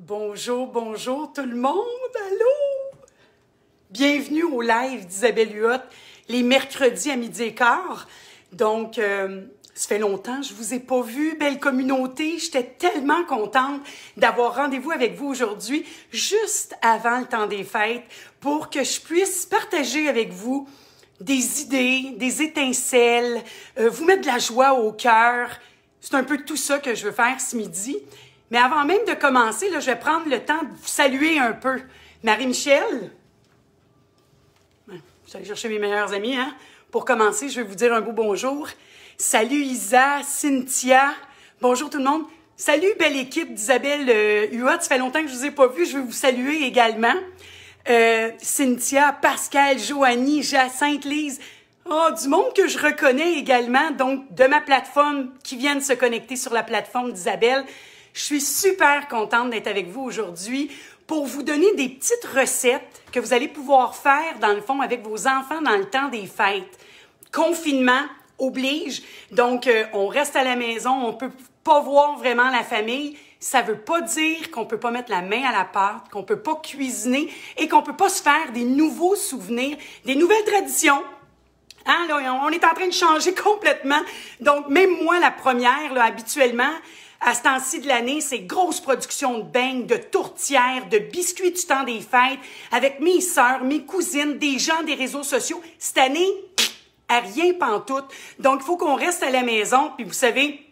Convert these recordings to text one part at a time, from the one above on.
Bonjour, bonjour tout le monde, allô? Bienvenue au live d'Isabelle Huot, les mercredis à 12h15. Donc, ça fait longtemps, je vous ai pas vu, belle communauté. J'étais tellement contente d'avoir rendez-vous avec vous aujourd'hui, juste avant le temps des fêtes, pour que je puisse partager avec vous des idées, des étincelles, vous mettre de la joie au cœur. C'est un peu tout ça que je veux faire ce midi. Mais avant même de commencer, là, je vais prendre le temps de vous saluer un peu. Marie-Michel, je vais aller chercher mes meilleurs amis, hein? Pour commencer, je vais vous dire un beau bonjour. Salut Isa, Cynthia, bonjour tout le monde. Salut belle équipe d'Isabelle Huot, ça fait longtemps que je vous ai pas vu, je vais vous saluer également. Cynthia, Pascal, Joanie, Jacinthe, Lise, oh, du monde que je reconnais également, donc de ma plateforme qui viennent se connecter sur la plateforme d'Isabelle. Je suis super contente d'être avec vous aujourd'hui pour vous donner des petites recettes que vous allez pouvoir faire, dans le fond, avec vos enfants dans le temps des fêtes. Confinement oblige, donc on reste à la maison, on peut pas voir vraiment la famille. Ça veut pas dire qu'on peut pas mettre la main à la pâte, qu'on peut pas cuisiner et qu'on peut pas se faire des nouveaux souvenirs, des nouvelles traditions. Hein, là, on est en train de changer complètement. Donc, même moi, la première, là, habituellement, à ce temps-ci de l'année, c'est grosse production de beignes, de tourtières, de biscuits du temps des fêtes, avec mes sœurs, mes cousines, des gens des réseaux sociaux. Cette année, à rien pantoute. Donc, il faut qu'on reste à la maison. Puis, vous savez,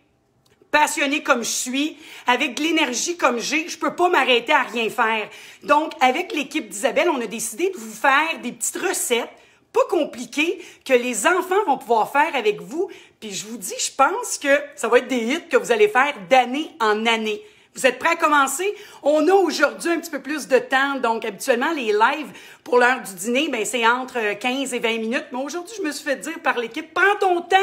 passionnée comme je suis, avec de l'énergie comme j'ai, je peux pas m'arrêter à rien faire. Donc, avec l'équipe d'Isabelle, on a décidé de vous faire des petites recettes pas compliquées que les enfants vont pouvoir faire avec vous. Puis je vous dis, je pense que ça va être des hits que vous allez faire d'année en année. Vous êtes prêts à commencer? On a aujourd'hui un petit peu plus de temps. Donc, habituellement, les lives pour l'heure du dîner, ben c'est entre 15 et 20 minutes. Mais aujourd'hui, je me suis fait dire par l'équipe, prends ton temps.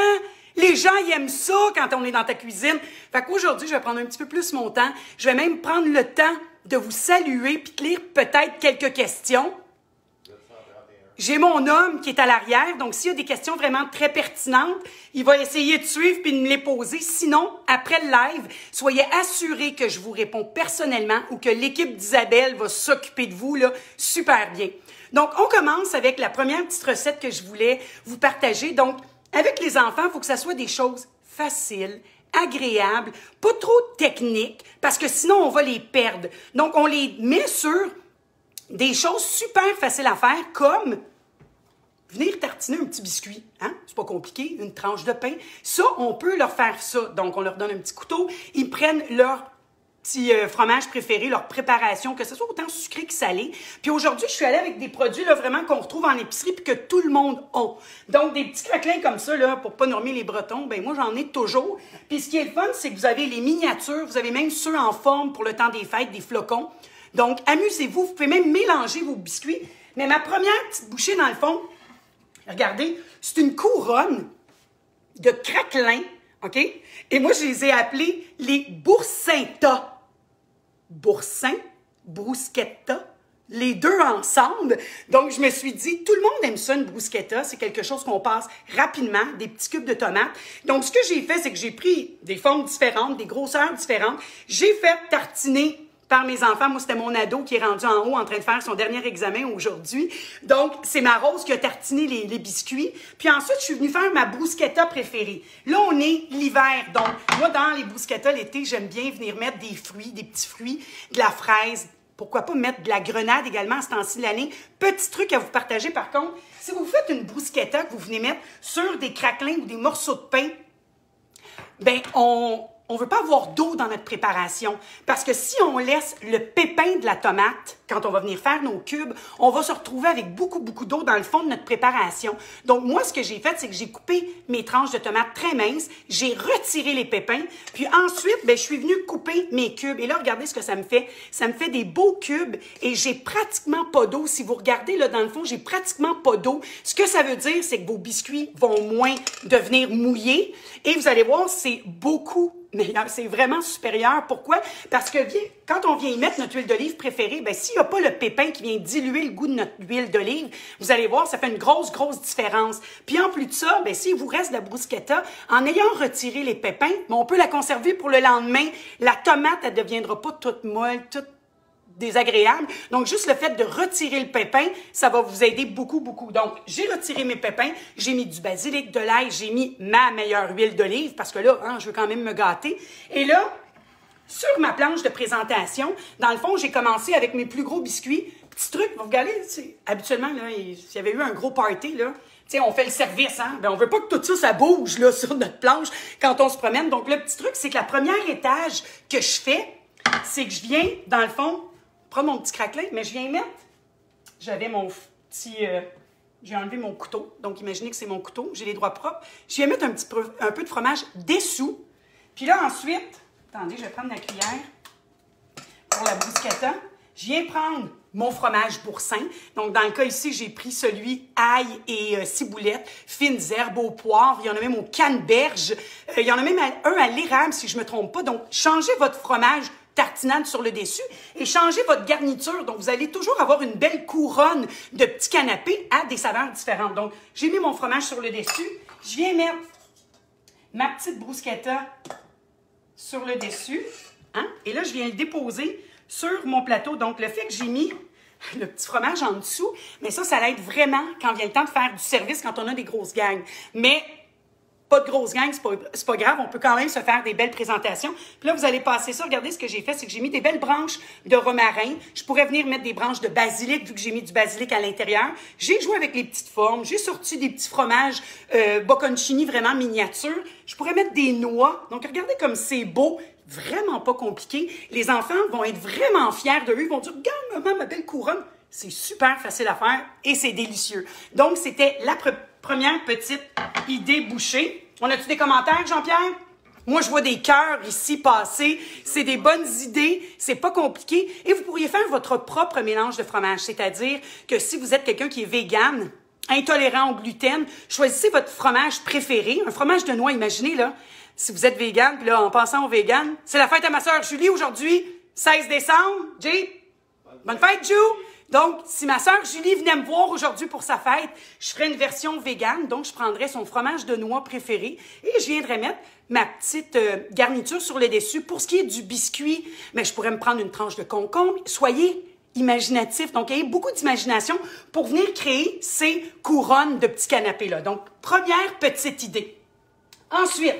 Les gens, ils aiment ça quand on est dans ta cuisine. Fait qu'aujourd'hui, je vais prendre un petit peu plus mon temps. Je vais même prendre le temps de vous saluer puis de lire peut-être quelques questions. J'ai mon homme qui est à l'arrière, donc s'il y a des questions vraiment très pertinentes, il va essayer de suivre puis de me les poser. Sinon, après le live, soyez assurés que je vous réponds personnellement ou que l'équipe d'Isabelle va s'occuper de vous là, super bien. Donc, on commence avec la première petite recette que je voulais vous partager. Donc, avec les enfants, il faut que ça soit des choses faciles, agréables, pas trop techniques, parce que sinon, on va les perdre. Donc, on les met sur des choses super faciles à faire, comme venir tartiner un petit biscuit. Hein? C'est pas compliqué, une tranche de pain. Ça, on peut leur faire ça. Donc, on leur donne un petit couteau. Ils prennent leur petit fromage préféré, leur préparation, que ce soit autant sucré que salé. Puis aujourd'hui, je suis allée avec des produits là, vraiment qu'on retrouve en épicerie puis que tout le monde a. Donc, des petits craquelins comme ça, là, pour pas normer les Bretons, ben moi, j'en ai toujours. Puis ce qui est le fun, c'est que vous avez les miniatures, vous avez même ceux en forme pour le temps des fêtes, des flocons. Donc, amusez-vous, vous pouvez même mélanger vos biscuits. Mais ma première petite bouchée, dans le fond, regardez, c'est une couronne de craquelins, OK? Et moi, je les ai appelés les boursintas. Boursin, bruschetta, les deux ensemble. Donc, je me suis dit, tout le monde aime ça, une bruschetta. C'est quelque chose qu'on passe rapidement, des petits cubes de tomates. Donc, ce que j'ai fait, c'est que j'ai pris des formes différentes, des grosseurs différentes. J'ai fait tartiner par mes enfants. Moi, c'était mon ado qui est rendu en haut en train de faire son dernier examen aujourd'hui. Donc, c'est ma Rose qui a tartiné les biscuits. Puis ensuite, je suis venue faire ma bruschetta préférée. Là, on est l'hiver. Donc, moi, dans les bruschettas l'été, j'aime bien venir mettre des fruits, des petits fruits, de la fraise. Pourquoi pas mettre de la grenade également à ce temps-ci de l'année. Petit truc à vous partager, par contre, si vous faites une bruschetta que vous venez mettre sur des craquelins ou des morceaux de pain, ben on veut pas avoir d'eau dans notre préparation. Parce que si on laisse le pépin de la tomate, quand on va venir faire nos cubes, on va se retrouver avec beaucoup d'eau dans le fond de notre préparation. Donc, moi, ce que j'ai fait, c'est que j'ai coupé mes tranches de tomates très minces, j'ai retiré les pépins, puis ensuite, ben, je suis venue couper mes cubes. Et là, regardez ce que ça me fait. Ça me fait des beaux cubes et j'ai pratiquement pas d'eau. Si vous regardez, là, dans le fond, j'ai pratiquement pas d'eau. Ce que ça veut dire, c'est que vos biscuits vont moins devenir mouillés. Et vous allez voir, c'est beaucoup meilleur. C'est vraiment supérieur. Pourquoi? Parce que quand on vient y mettre notre huile d'olive préférée, ben, s'il n'y a pas le pépin qui vient diluer le goût de notre huile d'olive, vous allez voir, ça fait une grosse différence. Puis en plus de ça, ben, s'il vous reste de la bruschetta, en ayant retiré les pépins, ben, on peut la conserver pour le lendemain. La tomate, elle ne deviendra pas toute molle, toute désagréable. Donc, juste le fait de retirer le pépin, ça va vous aider beaucoup, beaucoup. Donc, j'ai retiré mes pépins, j'ai mis du basilic, de l'ail, j'ai mis ma meilleure huile d'olive, parce que là, hein, je veux quand même me gâter. Et là, sur ma planche de présentation, dans le fond, j'ai commencé avec mes plus gros biscuits. Petit truc, vous regardez, habituellement, là, s'il y avait eu un gros party, là, tu sais, on fait le service, hein? Ben, on veut pas que tout ça, ça bouge, là, sur notre planche quand on se promène. Donc, le petit truc, c'est que la première étage que je fais, c'est que je viens, dans le fond, prendre mon petit craquelin, mais je viens mettre, j'avais mon petit, j'ai enlevé mon couteau, donc imaginez que c'est mon couteau, j'ai les doigts propres. Je viens mettre un peu de fromage dessous. Puis là, ensuite, attendez, je vais prendre la cuillère pour la bruschetta. Je viens prendre mon fromage boursin. Donc, dans le cas ici, j'ai pris celui ail et ciboulette, fines herbes au poivre. Il y en a même au canneberge. Il y en a même un à l'érable, si je ne me trompe pas. Donc, changez votre fromage tartinade sur le dessus et changez votre garniture. Donc, vous allez toujours avoir une belle couronne de petits canapés à des saveurs différentes. Donc, j'ai mis mon fromage sur le dessus. Je viens mettre ma petite bruschetta sur le dessus. Hein? Et là, je viens le déposer sur mon plateau. Donc, le fait que j'ai mis le petit fromage en dessous, mais ça l'aide vraiment quand vient le temps de faire du service, quand on a des grosses gangs. Mais pas de grosses gangs, c'est pas grave, on peut quand même se faire des belles présentations. Puis là, vous allez passer ça. Regardez ce que j'ai fait, c'est que j'ai mis des belles branches de romarin. Je pourrais venir mettre des branches de basilic, vu que j'ai mis du basilic à l'intérieur. J'ai joué avec les petites formes. J'ai sorti des petits fromages bocconcini vraiment miniatures. Je pourrais mettre des noix. Donc, regardez comme c'est beau. Vraiment pas compliqué. Les enfants vont être vraiment fiers de eux. Ils vont dire, regarde, maman, ma belle couronne. C'est super facile à faire et c'est délicieux. Donc, c'était la première petite idée bouchée. On a-tu des commentaires, Jean-Pierre? Moi, je vois des cœurs ici passer. C'est des bonnes idées. C'est pas compliqué. Et vous pourriez faire votre propre mélange de fromage. C'est-à-dire que si vous êtes quelqu'un qui est végane, intolérant au gluten, choisissez votre fromage préféré. Un fromage de noix, imaginez, là. Si vous êtes végane, puis là, en passant au vegan, c'est la fête à ma sœur Julie aujourd'hui, 16 décembre. Jay, bonne fête, Ju! Donc, si ma sœur Julie venait me voir aujourd'hui pour sa fête, je ferais une version végane. Donc, je prendrais son fromage de noix préféré et je viendrais mettre ma petite garniture sur le dessus. Pour ce qui est du biscuit, mais je pourrais me prendre une tranche de concombre. Soyez imaginatifs. Donc, ayez beaucoup d'imagination pour venir créer ces couronnes de petits canapés-là. Donc, première petite idée. Ensuite,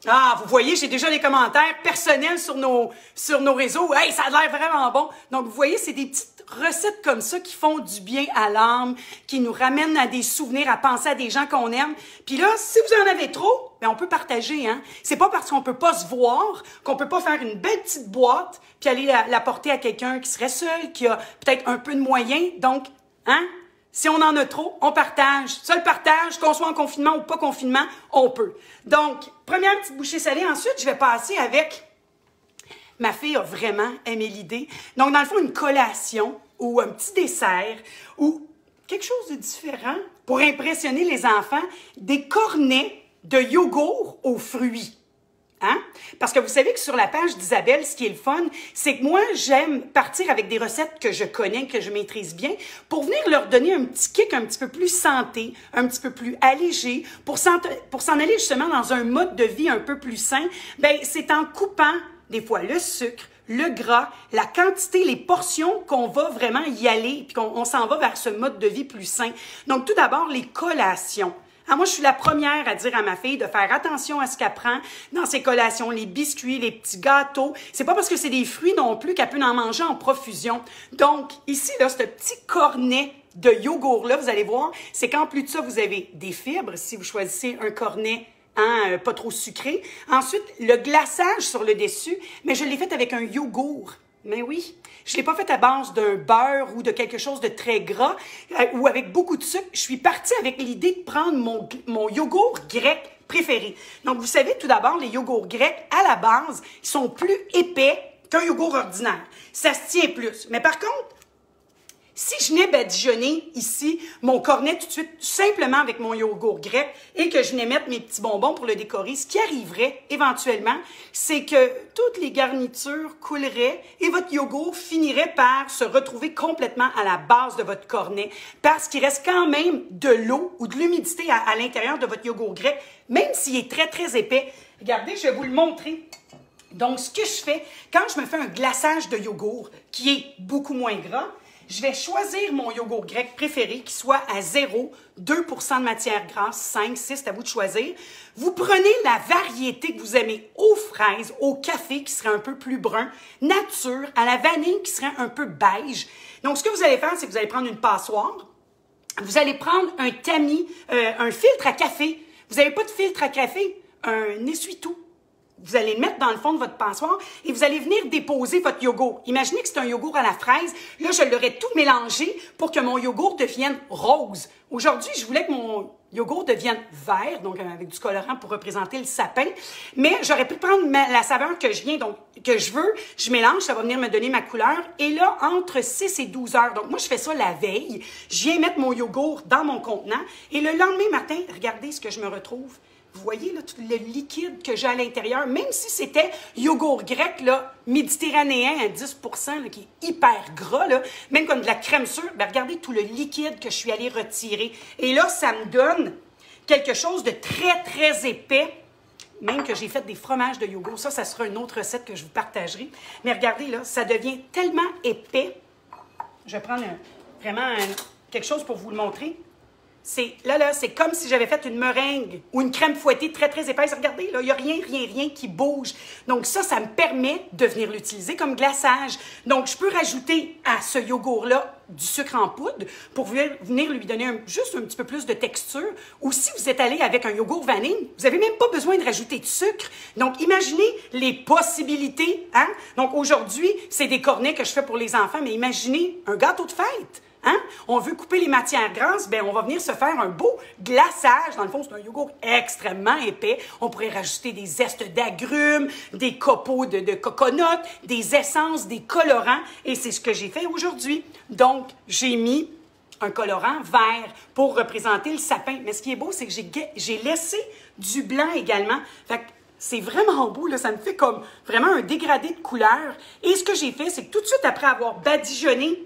ah, vous voyez, j'ai déjà les commentaires personnels sur nos réseaux. Hey, ça a l'air vraiment bon. Donc, vous voyez, c'est des petites recettes comme ça qui font du bien à l'âme, qui nous ramènent à des souvenirs, à penser à des gens qu'on aime. Puis là, si vous en avez trop, ben on peut partager, hein. C'est pas parce qu'on peut pas se voir qu'on peut pas faire une belle petite boîte puis aller la porter à quelqu'un qui serait seul, qui a peut-être un peu de moyens. Donc, hein? Si on en a trop, on partage. Seul partage, qu'on soit en confinement ou pas confinement, on peut. Donc, première petite bouchée salée. Ensuite, je vais passer avec... Ma fille a vraiment aimé l'idée. Donc, dans le fond, une collation ou un petit dessert ou quelque chose de différent pour impressionner les enfants. Des cornets de yogourt aux fruits. Hein? Parce que vous savez que sur la page d'Isabelle, ce qui est le fun, c'est que moi, j'aime partir avec des recettes que je connais, que je maîtrise bien, pour venir leur donner un petit kick un petit peu plus santé, un petit peu plus allégé, pour s'en aller justement dans un mode de vie un peu plus sain. Ben, c'est en coupant des fois le sucre, le gras, la quantité, les portions qu'on va vraiment y aller, puis qu'on s'en va vers ce mode de vie plus sain. Donc, tout d'abord, les collations. Ah, moi, je suis la première à dire à ma fille de faire attention à ce qu'elle prend dans ses collations, les biscuits, les petits gâteaux. C'est pas parce que c'est des fruits non plus qu'elle peut en manger en profusion. Donc, ici, là, ce petit cornet de yogourt-là, vous allez voir, c'est qu'en plus de ça, vous avez des fibres, si vous choisissez un cornet pas trop sucré. Ensuite, le glaçage sur le dessus, mais je l'ai fait avec un yogourt. Mais oui, je ne l'ai pas fait à base d'un beurre ou de quelque chose de très gras ou avec beaucoup de sucre. Je suis partie avec l'idée de prendre mon yogourt grec préféré. Donc, vous savez, tout d'abord, les yogourts grecs, à la base, ils sont plus épais qu'un yogourt ordinaire. Ça se tient plus. Mais par contre, si je venais badigeonner ici mon cornet tout de suite, simplement avec mon yogourt grec, et que je venais mettre mes petits bonbons pour le décorer, ce qui arriverait éventuellement, c'est que toutes les garnitures couleraient et votre yogourt finirait par se retrouver complètement à la base de votre cornet, parce qu'il reste quand même de l'eau ou de l'humidité à l'intérieur de votre yogourt grec, même s'il est très, très épais. Regardez, je vais vous le montrer. Donc, ce que je fais, quand je me fais un glaçage de yogourt qui est beaucoup moins gras, je vais choisir mon yogourt grec préféré qui soit à 0, 2% de matière grasse, 5, 6, c'est à vous de choisir. Vous prenez la variété que vous aimez aux fraises, au café qui serait un peu plus brun, nature, à la vanille qui serait un peu beige. Donc, ce que vous allez faire, c'est que vous allez prendre une passoire, vous allez prendre un tamis, un filtre à café. Vous n'avez pas de filtre à café, un essuie-tout. Vous allez le mettre dans le fond de votre passoire et vous allez venir déposer votre yogourt. Imaginez que c'est un yogourt à la fraise. Là, je l'aurais tout mélangé pour que mon yogourt devienne rose. Aujourd'hui, je voulais que mon yogourt devienne vert, donc avec du colorant pour représenter le sapin. Mais j'aurais pu prendre la saveur que je veux. Je mélange, ça va venir me donner ma couleur. Et là, entre 6 et 12 heures, donc moi, je fais ça la veille. Je viens mettre mon yogourt dans mon contenant. Et le lendemain matin, regardez ce que je me retrouve. Vous voyez là, tout le liquide que j'ai à l'intérieur, même si c'était yogourt grec là, méditerranéen à 10%, là, qui est hyper gras, là, même comme de la crème sûre, ben regardez tout le liquide que je suis allée retirer. Et là, ça me donne quelque chose de très, très épais, même que j'ai fait des fromages de yogourt. Ça sera une autre recette que je vous partagerai. Mais regardez, là, ça devient tellement épais. Je vais prendre quelque chose pour vous le montrer. C'est comme si j'avais fait une meringue ou une crème fouettée très, très épaisse. Regardez, là, il n'y a rien qui bouge. Donc ça me permet de venir l'utiliser comme glaçage. Donc, je peux rajouter à ce yogourt-là du sucre en poudre pour venir lui donner juste un petit peu plus de texture. Ou si vous êtes allé avec un yogourt vanille, vous n'avez même pas besoin de rajouter de sucre. Donc, imaginez les possibilités. Hein? Donc, aujourd'hui, c'est des cornets que je fais pour les enfants, mais imaginez un gâteau de fête. Hein? On veut couper les matières grasses, bien, on va venir se faire un beau glaçage. Dans le fond, c'est un yogourt extrêmement épais. On pourrait rajouter des zestes d'agrumes, des copeaux de coconut, des essences, des colorants. Et c'est ce que j'ai fait aujourd'hui. Donc, j'ai mis un colorant vert pour représenter le sapin. Mais ce qui est beau, c'est que j'ai laissé du blanc également. Fait que c'est vraiment beau, là. Ça me fait comme vraiment un dégradé de couleur. Et ce que j'ai fait, c'est que tout de suite après avoir badigeonné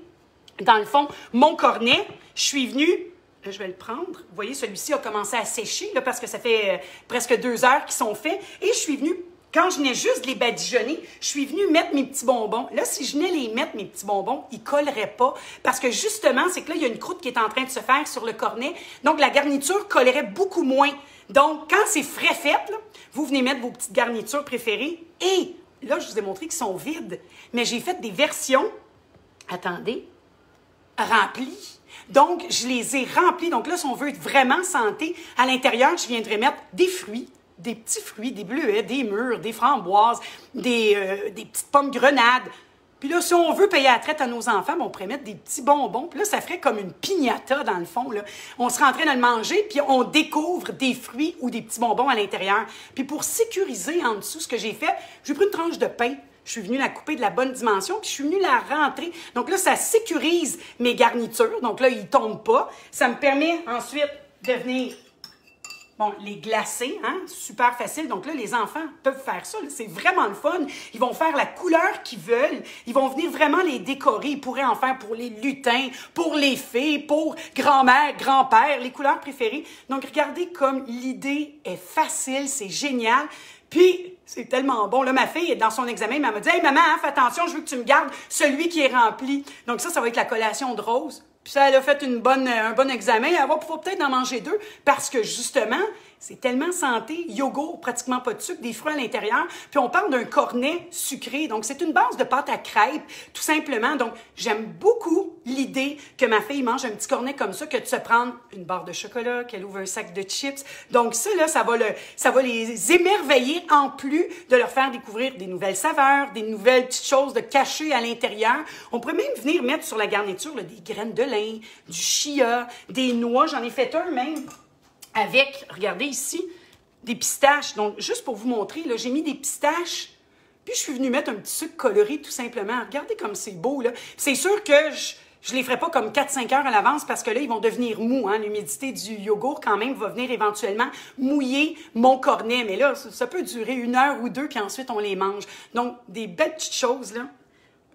dans le fond, mon cornet, je suis venue, là, je vais le prendre. Vous voyez, celui-ci a commencé à sécher là, parce que ça fait presque 2 heures qu'ils sont faits. Et je suis venue, quand je venais juste de les badigeonner, je suis venue mettre mes petits bonbons. Là, si je venais les mettre, mes petits bonbons, ils ne colleraient pas parce que justement, c'est que là, il y a une croûte qui est en train de se faire sur le cornet. Donc, la garniture collerait beaucoup moins. Donc, quand c'est frais fait, là, vous venez mettre vos petites garnitures préférées. Et là, je vous ai montré qu'ils sont vides. Mais j'ai fait des versions, attendez, remplis. Donc, je les ai remplis. Donc là, si on veut être vraiment santé, à l'intérieur, je viendrais mettre des fruits, des petits fruits, des bleuets, des mûres, des framboises, des petites pommes grenades. Puis là, si on veut payer la traite à nos enfants, on pourrait mettre des petits bonbons. Puis là, ça ferait comme une piñata dans le fond. Là. On serait en train de le manger, puis on découvre des fruits ou des petits bonbons à l'intérieur. Puis pour sécuriser en dessous, ce que j'ai fait, j'ai pris une tranche de pain. Je suis venue la couper de la bonne dimension, puis je suis venue la rentrer. Donc là, ça sécurise mes garnitures. Donc là, ils ne tombent pas. Ça me permet ensuite de venir, les glacer, hein? Super facile. Donc là, les enfants peuvent faire ça. C'est vraiment le fun. Ils vont faire la couleur qu'ils veulent. Ils vont venir vraiment les décorer. Ils pourraient en faire pour les lutins, pour les fées, pour grand-mère, grand-père, les couleurs préférées. Donc, regardez comme l'idée est facile, c'est génial. Puis, c'est tellement bon. Là, ma fille, dans son examen, elle m'a dit « Hey, maman, hein, fais attention, je veux que tu me gardes celui qui est rempli. » Donc ça va être la collation de Rose. Puis ça, elle a fait un bon examen. Elle va pouvoir peut-être en manger 2 parce que, justement, c'est tellement santé. Yogourt, pratiquement pas de sucre, des fruits à l'intérieur. Puis on parle d'un cornet sucré. Donc, c'est une base de pâte à crêpes, tout simplement. Donc, j'aime beaucoup l'idée que ma fille mange un petit cornet comme ça, que de se prendre une barre de chocolat, qu'elle ouvre un sac de chips. Donc, ça, là, ça va les émerveiller en plus de leur faire découvrir des nouvelles saveurs, des nouvelles petites choses de cachées à l'intérieur. On pourrait même venir mettre sur la garniture là, des graines de lin, du chia, des noix. J'en ai fait un même avec, regardez ici, des pistaches. Donc, juste pour vous montrer, là, j'ai mis des pistaches, puis je suis venue mettre un petit sucre coloré tout simplement. Regardez comme c'est beau, là. C'est sûr que je les ferai pas comme 4-5 heures à l'avance parce que là, ils vont devenir mous. Hein? L'humidité du yogourt, quand même, va venir éventuellement mouiller mon cornet. Mais là, ça peut durer 1 heure ou 2, puis ensuite, on les mange. Donc, des belles petites choses, là.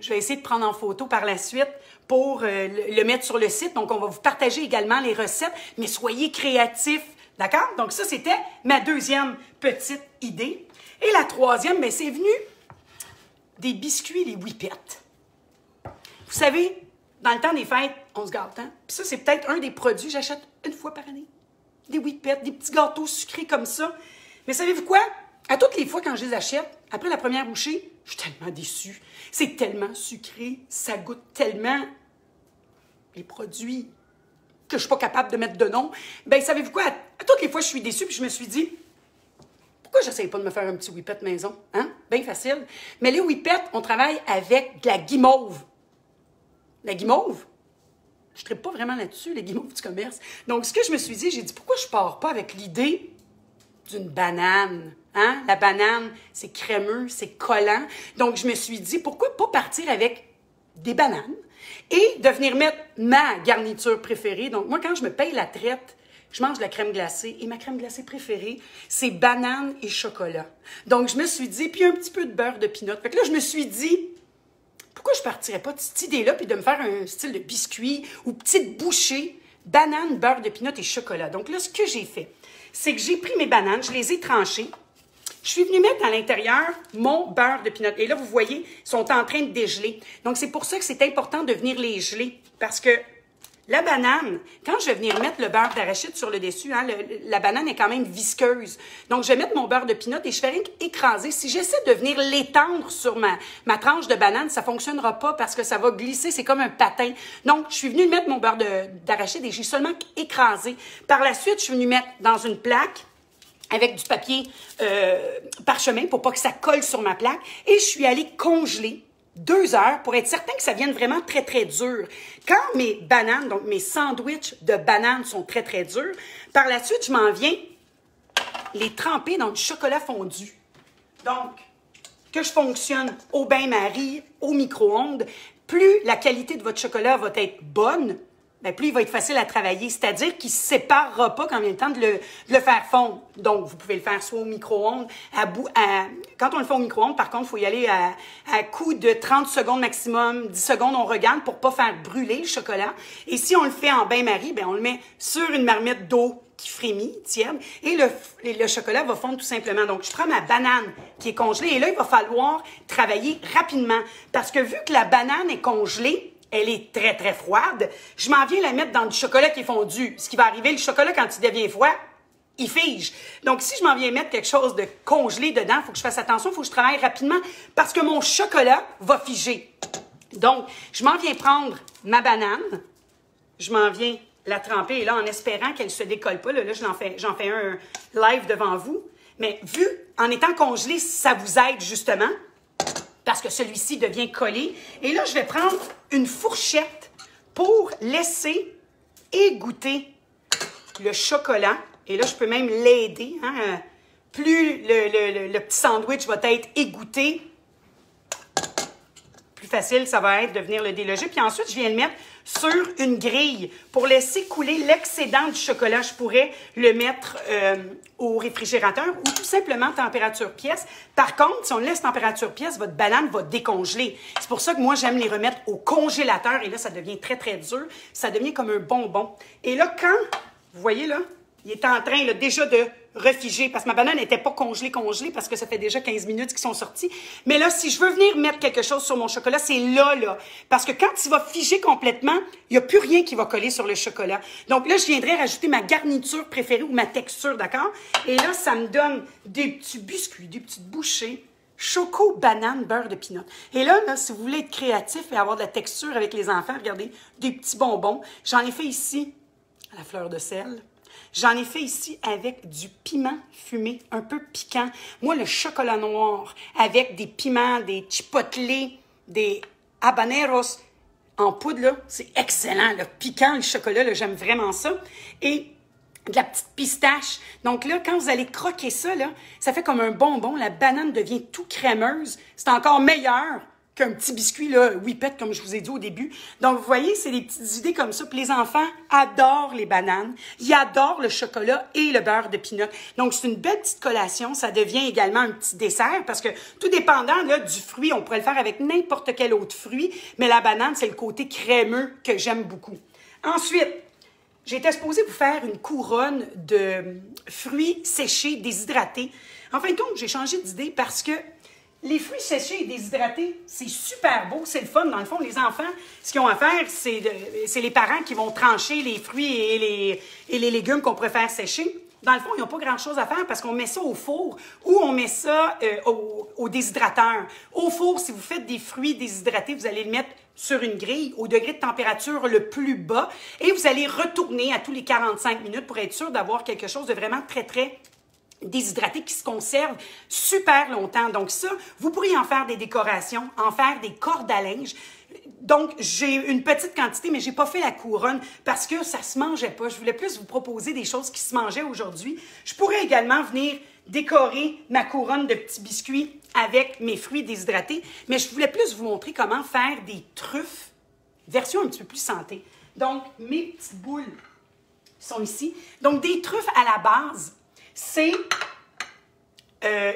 Je vais essayer de prendre en photo par la suite pour le mettre sur le site. Donc, on va vous partager également les recettes, mais soyez créatifs, d'accord? Donc, ça, c'était ma deuxième petite idée. Et la troisième, bien, c'est venu des biscuits, les Whippets. Vous savez, dans le temps des fêtes, on se gâte, hein? Puis ça, c'est peut-être un des produits que j'achète une fois par année. Des Whippets, des petits gâteaux sucrés comme ça. Mais savez-vous quoi? À toutes les fois quand je les achète, après la première bouchée, je suis tellement déçue. C'est tellement sucré, ça goûte tellement les produits que je suis pas capable de mettre de nom. Bien, savez-vous quoi? À toutes les fois, je suis déçue, puis je me suis dit, pourquoi j'essaye pas de me faire un petit Whippet maison? Hein? Bien facile. Mais les Whippets, on travaille avec de la guimauve. La guimauve? Je ne traite pas vraiment là-dessus, les guimauves du commerce. Donc, ce que je me suis dit, j'ai dit, pourquoi je pars pas avec l'idée d'une banane? Hein? La banane, c'est crémeux, c'est collant. Donc, je me suis dit, pourquoi pas partir avec des bananes et de venir mettre ma garniture préférée. Donc, moi, quand je me paye la traite, je mange de la crème glacée. Et ma crème glacée préférée, c'est banane et chocolat. Donc, je me suis dit, puis un petit peu de beurre de pinot. Fait que là, je me suis dit, pourquoi je partirais pas de cette idée-là puis de me faire un style de biscuit ou petite bouchée, banane, beurre de pinot et chocolat. Donc là, ce que j'ai fait, c'est que j'ai pris mes bananes, je les ai tranchées. Je suis venue mettre à l'intérieur mon beurre de pinot. Et là, vous voyez, ils sont en train de dégeler. Donc, c'est pour ça que c'est important de venir les geler. Parce que la banane, quand je vais venir mettre le beurre d'arachide sur le dessus, hein, la banane est quand même visqueuse. Donc, je vais mettre mon beurre de pinot et je vais rien qu'écraser. Si j'essaie de venir l'étendre sur ma tranche de banane, ça ne fonctionnera pas parce que ça va glisser. C'est comme un patin. Donc, je suis venue mettre mon beurre d'arachide et j'ai seulement écrasé. Par la suite, je suis venue mettre dans une plaque avec du papier parchemin pour pas que ça colle sur ma plaque. Et je suis allée congeler 2 heures pour être certain que ça vienne vraiment très, très dur. Quand mes bananes, donc mes sandwichs de bananes sont très, très durs, par la suite, je m'en viens les tremper dans du chocolat fondu. Donc, que je fonctionne au bain-marie, au micro-ondes, plus la qualité de votre chocolat va être bonne, bien, plus il va être facile à travailler. C'est-à-dire qu'il ne se séparera pas quand il y a le temps de le faire fondre. Donc, vous pouvez le faire soit au micro-ondes, quand on le fait au micro-ondes, par contre, il faut y aller à coup de 30 secondes maximum, 10 secondes, on regarde pour ne pas faire brûler le chocolat. Et si on le fait en bain-marie, bien, on le met sur une marmite d'eau qui frémit, tiède, et le chocolat va fondre tout simplement. Donc, je prends ma banane qui est congelée, et là, il va falloir travailler rapidement. Parce que vu que la banane est congelée, elle est très, très froide. Je m'en viens la mettre dans du chocolat qui est fondu. Ce qui va arriver, le chocolat, quand il devient froid, il fige. Donc, si je m'en viens mettre quelque chose de congelé dedans, il faut que je fasse attention, il faut que je travaille rapidement parce que mon chocolat va figer. Donc, je m'en viens prendre ma banane, je m'en viens la tremper, et là, en espérant qu'elle ne se décolle pas, là j'en fais un live devant vous. Mais vu, en étant congelé, ça vous aide justement, parce que celui-ci devient collé. Et là, je vais prendre une fourchette pour laisser égoutter le chocolat. Et là, je peux même l'aider. Hein? Plus le petit sandwich va être égoutté, plus facile ça va être de venir le déloger. Puis ensuite, je viens le mettre sur une grille pour laisser couler l'excédent du chocolat. Je pourrais le mettre au réfrigérateur ou tout simplement température pièce. Par contre, si on le laisse température pièce, votre banane va décongeler. C'est pour ça que moi, j'aime les remettre au congélateur. Et là, ça devient très, très dur. Ça devient comme un bonbon. Et là, quand, vous voyez là, il est en train là, déjà de refiger, parce que ma banane n'était pas congelée, parce que ça fait déjà 15 minutes qu'ils sont sortis. Mais là, si je veux venir mettre quelque chose sur mon chocolat, c'est là. Parce que quand il va figer complètement, il n'y a plus rien qui va coller sur le chocolat. Donc là, je viendrai rajouter ma garniture préférée ou ma texture, d'accord? Et là, ça me donne des petits biscuits, des petites bouchées. Choco, banane, beurre de pinot. Et là, si vous voulez être créatif et avoir de la texture avec les enfants, regardez, des petits bonbons. J'en ai fait ici à la fleur de sel. J'en ai fait ici avec du piment fumé, un peu piquant. Moi, le chocolat noir avec des piments, des chipotle, des habaneros en poudre, là, c'est excellent. Le piquant, le chocolat, j'aime vraiment ça. Et de la petite pistache. Donc là, quand vous allez croquer ça, là, ça fait comme un bonbon. La banane devient tout crémeuse. C'est encore meilleur qu'un petit biscuit, là, Whippet, comme je vous ai dit au début. Donc, vous voyez, c'est des petites idées comme ça. Puis les enfants adorent les bananes. Ils adorent le chocolat et le beurre de pinot. Donc, c'est une belle petite collation. Ça devient également un petit dessert parce que tout dépendant là, du fruit, on pourrait le faire avec n'importe quel autre fruit. Mais la banane, c'est le côté crémeux que j'aime beaucoup. Ensuite, j'étais supposée vous faire une couronne de fruits séchés, déshydratés. En fin de compte, j'ai changé d'idée parce que Les fruits séchés et déshydratés, c'est super beau, c'est le fun. Dans le fond, les enfants, ce qu'ils ont à faire, c'est les parents qui vont trancher les fruits et les légumes qu'on préfère sécher. Dans le fond, ils n'ont pas grand-chose à faire parce qu'on met ça au four ou on met ça au déshydrateur. Au four, si vous faites des fruits déshydratés, vous allez le mettre sur une grille au degré de température le plus bas et vous allez retourner à tous les 45 minutes pour être sûr d'avoir quelque chose de vraiment très, très déshydraté qui se conserve super longtemps. Donc ça, vous pourriez en faire des décorations, en faire des cordes à linge. Donc, j'ai une petite quantité, mais j'ai pas fait la couronne parce que ça se mangeait pas. Je voulais plus vous proposer des choses qui se mangeaient aujourd'hui. Je pourrais également venir décorer ma couronne de petits biscuits avec mes fruits déshydratés, mais je voulais plus vous montrer comment faire des truffes, version un petit peu plus santé. Donc, mes petites boules sont ici. Donc, des truffes à la base, c'est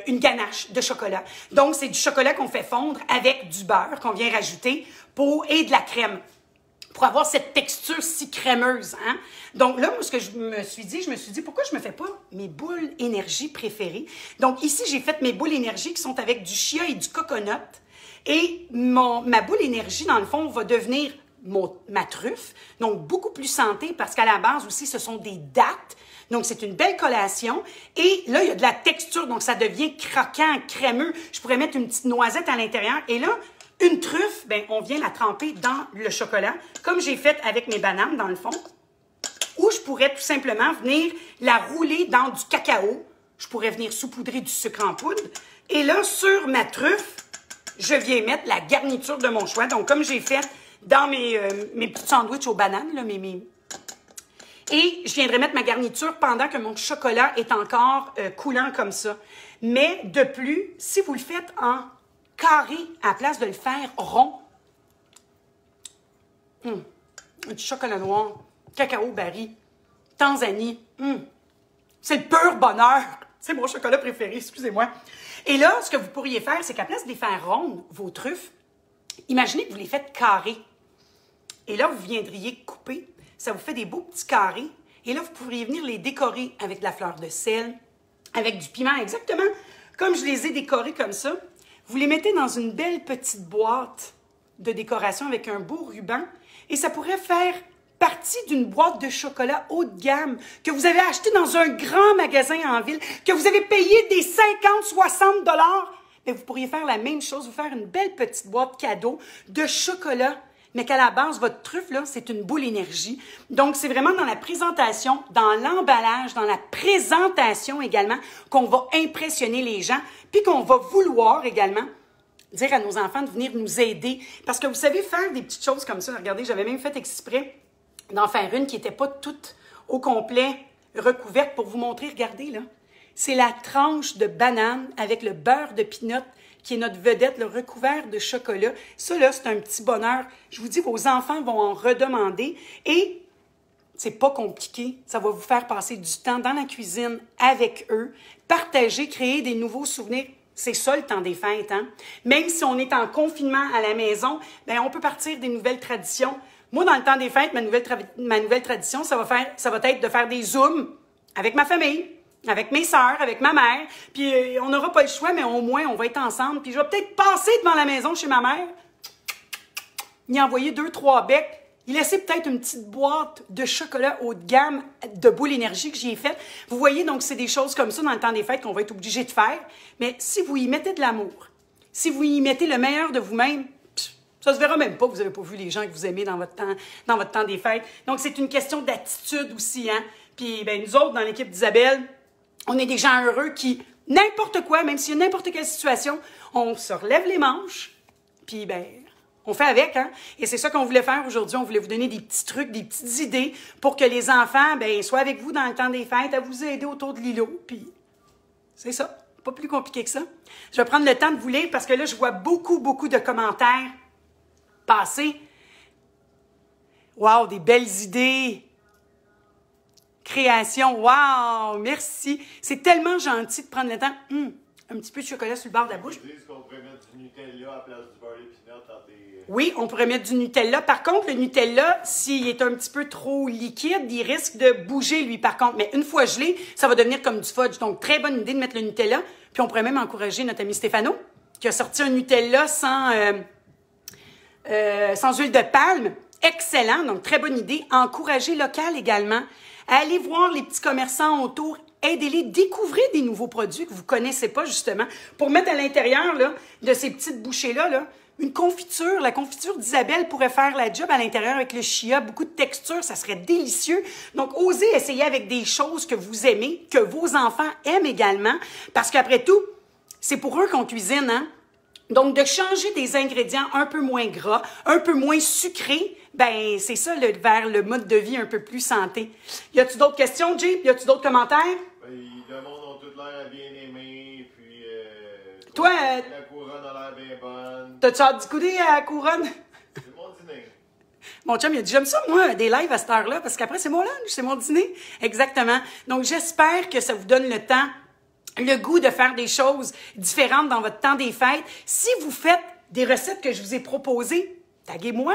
une ganache de chocolat. Donc, c'est du chocolat qu'on fait fondre avec du beurre qu'on vient rajouter et de la crème pour avoir cette texture si crémeuse. Hein? Donc là, moi, ce que je me suis dit, pourquoi je ne me fais pas mes boules énergie préférées? Donc ici, j'ai fait mes boules énergie qui sont avec du chia et du coconut. Et ma boule énergie, dans le fond, va devenir ma truffe, donc beaucoup plus santé parce qu'à la base aussi, ce sont des dattes. Donc, c'est une belle collation. Et là, il y a de la texture, donc ça devient croquant, crémeux. Je pourrais mettre une petite noisette à l'intérieur. Et là, une truffe, ben, on vient la tremper dans le chocolat, comme j'ai fait avec mes bananes, dans le fond. Ou je pourrais tout simplement venir la rouler dans du cacao. Je pourrais venir saupoudrer du sucre en poudre. Et là, sur ma truffe, je viens mettre la garniture de mon choix. Donc, comme j'ai fait dans mes petits sandwichs aux bananes, là, et je viendrai mettre ma garniture pendant que mon chocolat est encore coulant comme ça. Mais de plus, si vous le faites en carré à la place de le faire rond, du chocolat noir, cacao barry, Tanzanie, c'est le pur bonheur. C'est mon chocolat préféré, excusez-moi. Et là, ce que vous pourriez faire, c'est qu'à la place de les faire rondes, vos truffes, imaginez que vous les faites carrées. Et là, vous viendriez couper. Ça vous fait des beaux petits carrés. Et là, vous pourriez venir les décorer avec de la fleur de sel, avec du piment, exactement comme je les ai décorés comme ça. Vous les mettez dans une belle petite boîte de décoration avec un beau ruban. Et ça pourrait faire partie d'une boîte de chocolat haut de gamme que vous avez acheté dans un grand magasin en ville, que vous avez payé des 50-60 $. Mais vous pourriez faire la même chose, vous faire une belle petite boîte cadeau de chocolat, mais qu'à la base, votre truffe, là, c'est une boule énergie. Donc, c'est vraiment dans la présentation, dans l'emballage, dans la présentation également, qu'on va impressionner les gens, puis qu'on va vouloir également dire à nos enfants de venir nous aider. Parce que vous savez, faire des petites choses comme ça, regardez, j'avais même fait exprès d'en faire une qui n'était pas toute au complet recouverte pour vous montrer, regardez là. C'est la tranche de banane avec le beurre de pinot qui est notre vedette, le recouvert de chocolat. Ça, là, c'est un petit bonheur. Je vous dis, vos enfants vont en redemander et c'est pas compliqué. Ça va vous faire passer du temps dans la cuisine avec eux, partager, créer des nouveaux souvenirs. C'est ça le temps des fêtes, hein? Même si on est en confinement à la maison, bien, on peut partir des nouvelles traditions. Moi, dans le temps des fêtes, ma nouvelle tradition, ça va être de faire des zooms avec ma famille, avec mes sœurs, avec ma mère. Puis on n'aura pas le choix, mais au moins, on va être ensemble. Puis je vais peut-être passer devant la maison chez ma mère, y envoyer 2-3 becs, y laisser peut-être une petite boîte de chocolat haut de gamme de boule énergie que j'y ai faite. Vous voyez, donc, c'est des choses comme ça dans le temps des fêtes qu'on va être obligé de faire. Mais si vous y mettez de l'amour, si vous y mettez le meilleur de vous-même, ça se verra même pas, vous n'avez pas vu les gens que vous aimez dans votre temps des fêtes. Donc, c'est une question d'attitude aussi, hein. Puis, ben, nous autres, dans l'équipe d'Isabelle, on est des gens heureux qui, n'importe quoi, même s'il y a n'importe quelle situation, on se relève les manches, puis, ben, on fait avec, hein. Et c'est ça qu'on voulait faire aujourd'hui. On voulait vous donner des petits trucs, des petites idées pour que les enfants, ben, soient avec vous dans le temps des fêtes, à vous aider autour de l'îlot, puis c'est ça. Pas plus compliqué que ça. Je vais prendre le temps de vous lire parce que là, je vois beaucoup, beaucoup de commentaires passer. Wow, des belles idées. Création, wow, merci. C'est tellement gentil de prendre le temps. Un petit peu de chocolat sur le bord de la bouche. Ils disent qu'on pourrait mettre du Nutella à la place du beurre de pinot dans tes... Oui, on pourrait mettre du Nutella. Par contre, le Nutella, s'il est un petit peu trop liquide, il risque de bouger, lui, par contre. Mais une fois gelé, ça va devenir comme du fudge. Donc, très bonne idée de mettre le Nutella. Puis, on pourrait même encourager notre ami Stéphano qui a sorti un Nutella sans huile de palme. Excellent, donc très bonne idée. Encourager local également. Allez voir les petits commerçants autour. Aidez-les, découvrez des nouveaux produits que vous ne connaissez pas, justement, pour mettre à l'intérieur là, de ces petites bouchées-là, là, une confiture. La confiture d'Isabelle pourrait faire la job à l'intérieur avec le chia, beaucoup de texture, ça serait délicieux. Donc, osez essayer avec des choses que vous aimez, que vos enfants aiment également, parce qu'après tout, c'est pour eux qu'on cuisine, hein? Donc, de changer des ingrédients un peu moins gras, un peu moins sucrés, ben c'est ça, vers le mode de vie un peu plus santé. Y a-tu d'autres questions, Jay? Y a-tu d'autres commentaires? Le monde a tout l'air à bien aimer, puis... Toi, la couronne a l'air bien bonne. T'as-tu hâte d'y couder à la couronne? C'est mon dîner. Mon chum, il a dit, j'aime ça, moi, des lives à cette heure-là, parce qu'après, c'est mon lunch, c'est mon dîner. Exactement. Donc, j'espère que ça vous donne le temps, le goût de faire des choses différentes dans votre temps des fêtes. Si vous faites des recettes que je vous ai proposées, taguez-moi,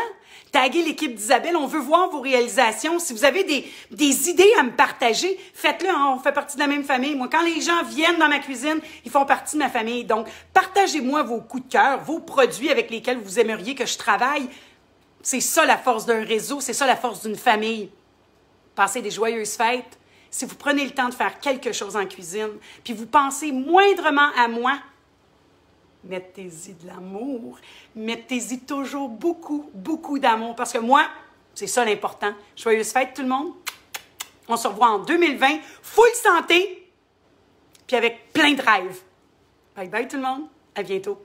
taguez l'équipe d'Isabelle, on veut voir vos réalisations. Si vous avez des idées à me partager, faites-le, hein, on fait partie de la même famille. Moi, quand les gens viennent dans ma cuisine, ils font partie de ma famille. Donc, partagez-moi vos coups de cœur, vos produits avec lesquels vous aimeriez que je travaille. C'est ça la force d'un réseau, c'est ça la force d'une famille. Passez des joyeuses fêtes. Si vous prenez le temps de faire quelque chose en cuisine, puis vous pensez moindrement à moi, mettez-y de l'amour. Mettez-y toujours beaucoup, beaucoup d'amour. Parce que moi, c'est ça l'important. Joyeuses fêtes tout le monde. On se revoit en 2020. Full santé. Puis avec plein de rêves. Bye bye tout le monde. À bientôt.